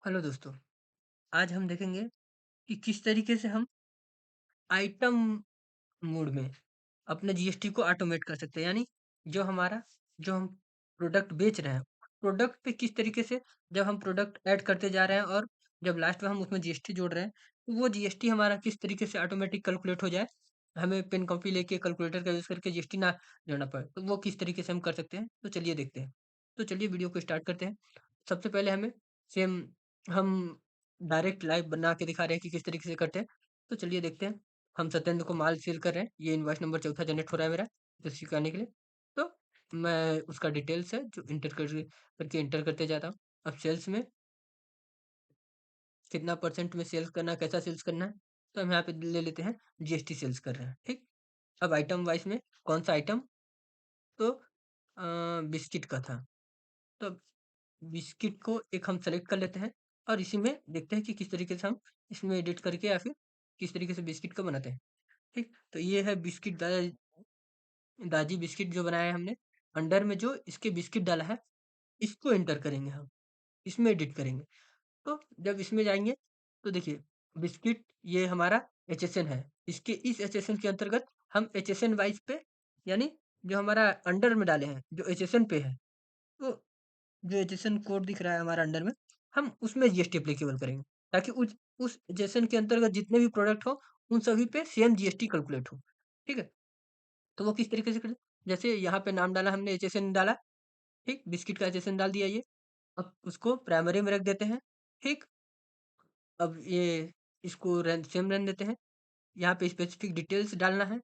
Hello दोस्तों, आज हम देखेंगे कि किस तरीके से हम आइटम मोड में अपने जीएसटी को ऑटोमेट कर सकते हैं। यानी जो हमारा जो हम प्रोडक्ट बेच रहे हैं, प्रोडक्ट पे किस तरीके से जब हम प्रोडक्ट ऐड करते जा रहे हैं और जब लास्ट में हम उसमें जीएसटी जोड़ रहे हैं, तो वो जीएसटी हमारा किस तरीके से ऑटोमेटिक कैलकुलेट हो जाए। हमें पेन कॉपी लेके कैलकुलेटर का यूज़ करके जीएसटी ना जोड़ना पड़े, तो वो किस तरीके से हम कर सकते हैं, तो चलिए देखते हैं। तो चलिए वीडियो को स्टार्ट करते हैं। सबसे पहले हमें सेम हम डायरेक्ट लाइव बना के दिखा रहे हैं कि किस तरीके से करते हैं। तो चलिए देखते हैं। हम सत्येंद्र को माल सेल कर रहे हैं। ये इनवॉइस नंबर चौथा जनरेट हो रहा है मेरा, तो सिखाने के लिए। तो मैं उसका डिटेल्स है जो इंटर करके इंटर करते जाता हूँ। अब सेल्स में कितना परसेंट में सेल्स करना है, कैसा सेल्स करना है, तो हम यहाँ पे ले लेते हैं जीएसटी सेल्स कर रहे हैं, ठीक। अब आइटम वाइज में कौन सा आइटम, तो बिस्किट का था। तो बिस्किट को एक हम सेलेक्ट कर लेते हैं और इसी में देखते हैं कि किस तरीके से हम इसमें एडिट करके या फिर किस तरीके से बिस्किट को बनाते हैं, ठीक। तो ये है बिस्किट दादी बिस्किट जो बनाया है हमने। अंडर में जो इसके बिस्किट डाला है, इसको एंटर करेंगे हम, इसमें एडिट करेंगे। तो जब इसमें जाएँगे, तो देखिए बिस्किट ये हमारा एचएसएन है। इसके इस एचएसएन के अंतर्गत हम एचएसएन वाइज़ पे, यानी जो हमारा अंडर में डाले हैं, जो एचएसएन पे है, तो जो एचएसएन कोड दिख रहा है हमारा अंडर में, हम उसमें जीएसटी एप्लीकेबल करेंगे। ताकि उस एचएसएन के अंतर्गत जितने भी प्रोडक्ट हो, उन सभी पे सेम जीएसटी कैलकुलेट हो। ठीक है? तो वो किस तरीके से करें? जैसे यहाँ पे नाम डाला हमने, एचएसएन डाला, ठीक? बिस्किट का एचएसएन डाल दिया ये। अब उसको प्राइमरी में रख देते हैं, ठीक? अब ये इसको सेम रहने देते हैं। यहाँ पे स्पेसिफिक डिटेल्स डालना है,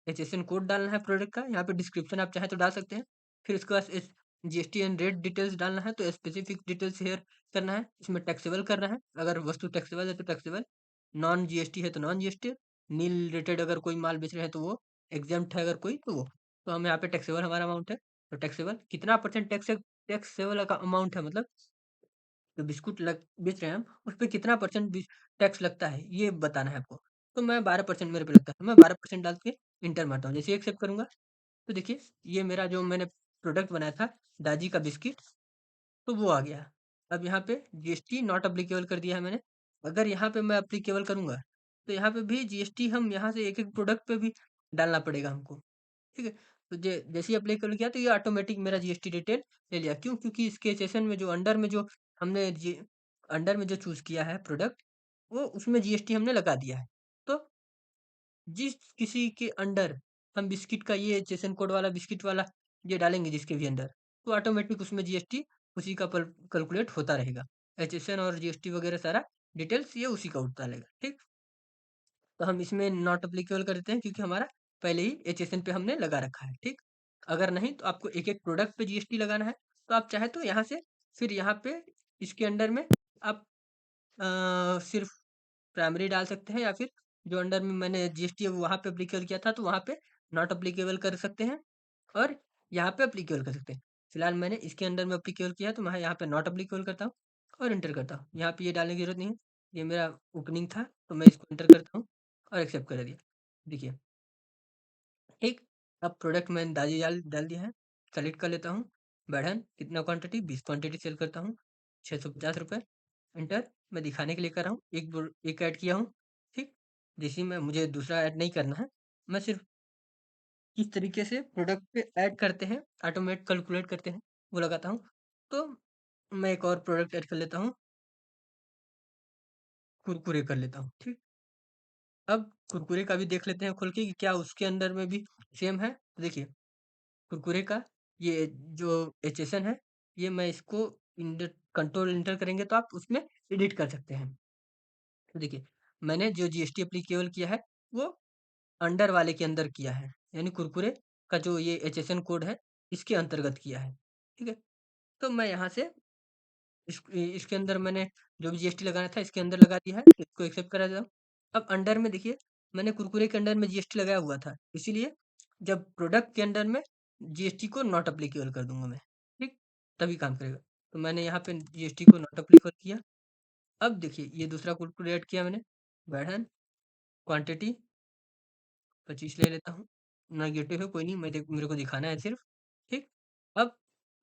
एचएसएन कोड डालना है प्रोडक्ट का, यहाँ पे डिस्क्रिप्शन आप चाहें तो डाल सकते हैं। फिर उसके बाद जीएसटी एंड रेट डिटेल्स डालना है, तो स्पेसिफिक डिटेल्स हेयर करना है। इसमें टैक्सेबल करना है, अगर वस्तु टैक्सेबल है तो टैक्सेबल, नॉन जीएसटी है तो नॉन जीएसटी, नील रेटेड अगर कोई माल बेच रहे हैं तो वो, एग्जेम्प्ट है अगर कोई तो वो। तो हम यहाँ पे टैक्सेबल हमारा अमाउंट है, तो टैक्सेबल कितना परसेंट टैक्सेबल का अमाउंट है, मतलब जो बिस्कुट बेच रहे हैं हम, उस पे कितना परसेंट टैक्स लगता है ये बताना है आपको। तो मैं 12% मेरे पे लगता है, तो मैं 12% डाल के इंटर मारता हूँ। जैसे ही एक्सेप्ट करूंगा, तो देखिए ये मेरा जो मैंने प्रोडक्ट बनाया था, दादी का बिस्किट, तो वो आ गया। अब यहाँ पे जीएसटी नॉट अप्लीकेबल कर दिया है मैंने। अगर यहाँ पे मैं अप्लीकेबल करूंगा, तो यहाँ पे भी जीएसटी हम यहाँ से एक एक प्रोडक्ट पे भी डालना पड़ेगा हमको, ठीक है। तो जैसे ही अप्लीकेबल किया, तो ये ऑटोमेटिक मेरा जीएसटी डिटेल ले लिया। क्यों? क्योंकि इसके सेशन में जो अंडर में जो हमने अंडर में जो चूज किया है प्रोडक्ट, वो उसमें जीएसटी हमने लगा दिया है। तो जिस किसी के अंडर हम बिस्किट का ये सेशन कोड वाला बिस्किट वाला ये डालेंगे जिसके भी अंदर, तो ऑटोमेटिक उसमें जीएसटी उसी का कैलकुलेट होता रहेगा। एचएसएन और जीएसटी वगैरह सारा डिटेल्स ये उसी का उठता रहेगा, ठीक। तो हम इसमें नॉट एप्लीकेबल कर देते हैं, क्योंकि हमारा पहले ही एचएसएन पे हमने लगा रखा है, ठीक। अगर नहीं तो आपको एक एक प्रोडक्ट पे जीएसटी लगाना है, तो आप चाहे तो यहाँ से फिर यहाँ पे इसके अंडर में आप सिर्फ प्राइमरी डाल सकते हैं, या फिर जो अंडर में मैंने जीएसटी वहाँ पे एप्लीकेबल किया था, तो वहाँ पे नॉट एप्लीकेबल कर सकते हैं, और यहाँ पे एप्लीकेबल कर सकते हैं। फिलहाल मैंने इसके अंडर में एप्लीकेबल किया है, तो मैं यहाँ पे नॉट एप्लीकेबल करता हूँ और इंटर करता हूँ। यहाँ पे ये डालने की जरूरत नहीं है, ये मेरा ओपनिंग था, तो मैं इसको इंटर करता हूँ और एक्सेप्ट कर दिया। देखिए, ठीक। अब प्रोडक्ट मैंने दादी डाल दिया है। सेलेक्ट कर लेता हूँ, बढ़न कितना क्वांटिटी, 20 क्वांटिटी सेल करता हूँ, 650 रुपये। एंटर। मैं दिखाने के लिए कर रहा हूँ, एक ऐड किया हूँ, ठीक। जिसमें में मुझे दूसरा ऐड नहीं करना है, मैं सिर्फ किस तरीके से प्रोडक्ट पे ऐड करते हैं, ऑटोमेट कैलकुलेट करते हैं, वो लगाता हूँ। तो मैं एक और प्रोडक्ट ऐड कर लेता हूँ, कुरकुरे कर लेता हूँ, ठीक। अब कुरकुरे का भी देख लेते हैं खोल के कि क्या उसके अंदर में भी सेम है। तो देखिए, कुरकुरे का ये जो एचएसएन है, ये मैं इसको कंट्रोल इंटर करेंगे तो आप उसमें एडिट कर सकते हैं। तो देखिए, मैंने जो जीएसटी एप्लीकेबल किया है, वो अंडर वाले के अंदर किया है, यानी कुरकुरे का जो ये एचएसएन कोड है, इसके अंतर्गत किया है, ठीक है। तो मैं यहाँ से इसके अंदर मैंने जो भी जीएसटी लगाना था इसके अंदर लगा दिया है, तो इसको एक्सेप्ट करा जाओ। अब अंडर में देखिए, मैंने कुरकुरे के अंडर में जीएसटी लगाया हुआ था, इसीलिए जब प्रोडक्ट के अंडर में जीएसटी को नॉट अप्लीकेबल कर दूंगा मैं, ठीक। तभी काम करेगा। तो मैंने यहाँ पे जीएसटी को नॉट अप्लीकेबल किया। अब देखिए, ये दूसरा कुरकुरे ऐड किया मैंने, बढ़न क्वांटिटी 25 ले लेता हूँ। नेगेटिव है कोई नहीं, मेरे को दिखाना है सिर्फ, ठीक। अब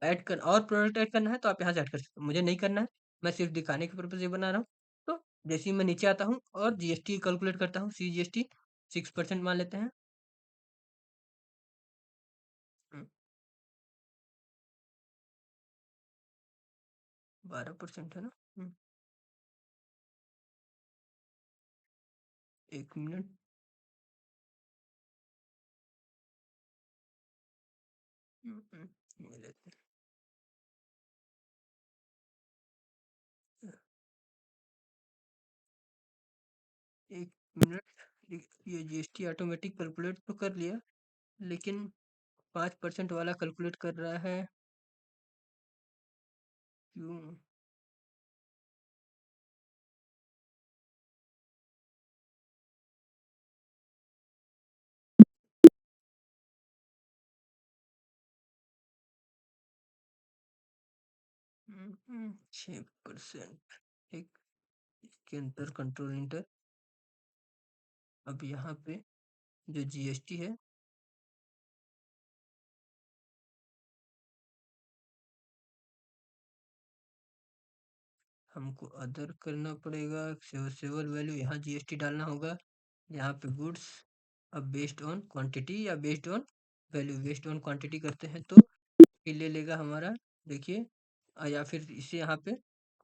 ऐड कर और प्रोडक्ट ऐड करना है तो आप यहाँ से ऐड कर सकते हो, मुझे नहीं करना है। मैं सिर्फ़ दिखाने के पर्पज़ से बना रहा हूँ। तो जैसे ही मैं नीचे आता हूँ और जीएसटी कैलकुलेट करता हूँ, सीजीएसटी 6% मान लेते हैं। हुँ, 12% है ना? 1 मिनट। ये लेते 1 मिनट। ये जीएसटी ऑटोमेटिक कैलकुलेट तो कर लिया, लेकिन 5% वाला कैलकुलेट कर रहा है, क्यों? 6%। ठीक, इसके अंदर कंट्रोल इंटर। अब यहाँ पे जो जीएसटी है, हमको अदर करना पड़ेगा। सेवेबल वैल्यू यहाँ जीएसटी डालना होगा। यहाँ पे गुड्स, अब बेस्ड ऑन क्वांटिटी या based on value, based on quantity करते हैं तो ये ले लेगा हमारा। देखिए, या फिर इसे यहाँ पे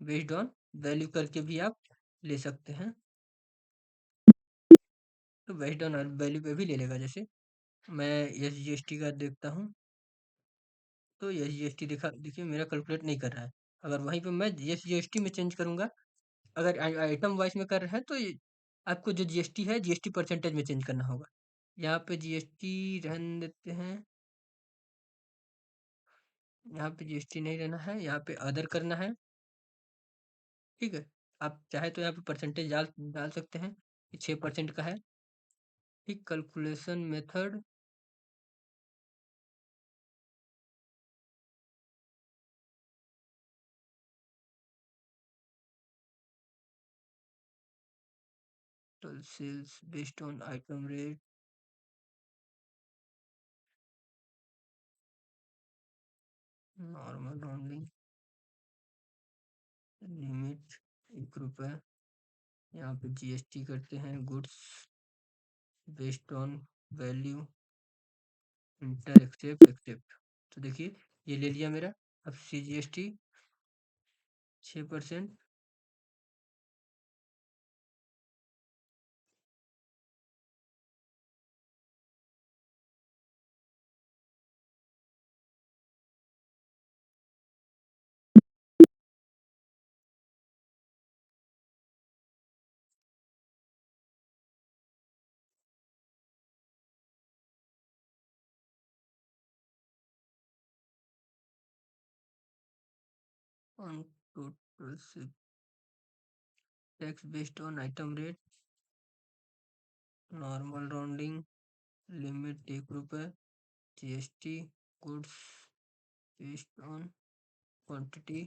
बेस्ड ऑन वैल्यू करके भी आप ले सकते हैं। तो बेस्ड ऑन वैल्यू पे भी ले लेगा। जैसे मैं एसजीएसटी का देखता हूँ, तो एसजीएसटी दिखा, देखिए मेरा कैलकुलेट नहीं कर रहा है। अगर वहीं पे मैं एसजीएसटी में चेंज करूंगा, अगर आइटम वाइज में कर रहे हैं तो ये आपको जो जीएसटी है, जीएसटी परसेंटेज में चेंज करना होगा। यहाँ पे जीएसटी रहने देते हैं, यहाँ पे जीएसटी नहीं रहना है, यहाँ पे अदर करना है। ठीक है, आप चाहे तो यहाँ पे परसेंटेज डाल डाल सकते हैं कि 6% का है। ठीक, calculation method, total sales based on item rate, normal rounding, limit 1 रुपये। यहाँ पे जीएसटी करते हैं, goods based on value, inter except except. तो देखिए ये ले लिया मेरा। अब C G S T 6%। Total से tax based on item rate, normal rounding, limit 1 रुपये, GST, goods based on quantity,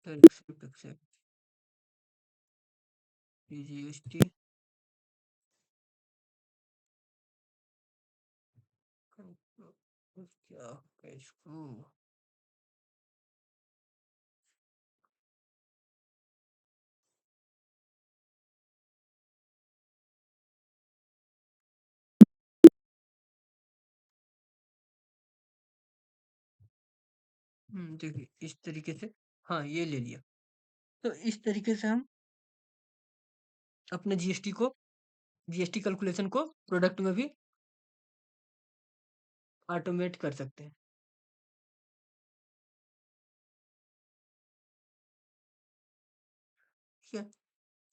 except except, GST. क्या इसको, देखिए इस तरीके से, हाँ ये ले लिया। तो इस तरीके से हम अपने जीएसटी को, जीएसटी कैलकुलेशन को प्रोडक्ट में भी ऑटोमेट कर सकते हैं। ठीक है,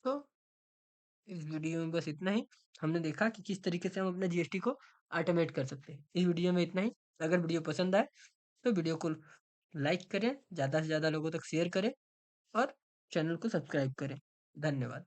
तो इस वीडियो में बस इतना ही। हमने देखा कि किस तरीके से हम अपने जीएसटी को ऑटोमेट कर सकते हैं। इस वीडियो में इतना ही। अगर वीडियो पसंद आए तो वीडियो को लाइक करें, ज़्यादा से ज़्यादा लोगों तक शेयर करें और चैनल को सब्सक्राइब करें। धन्यवाद।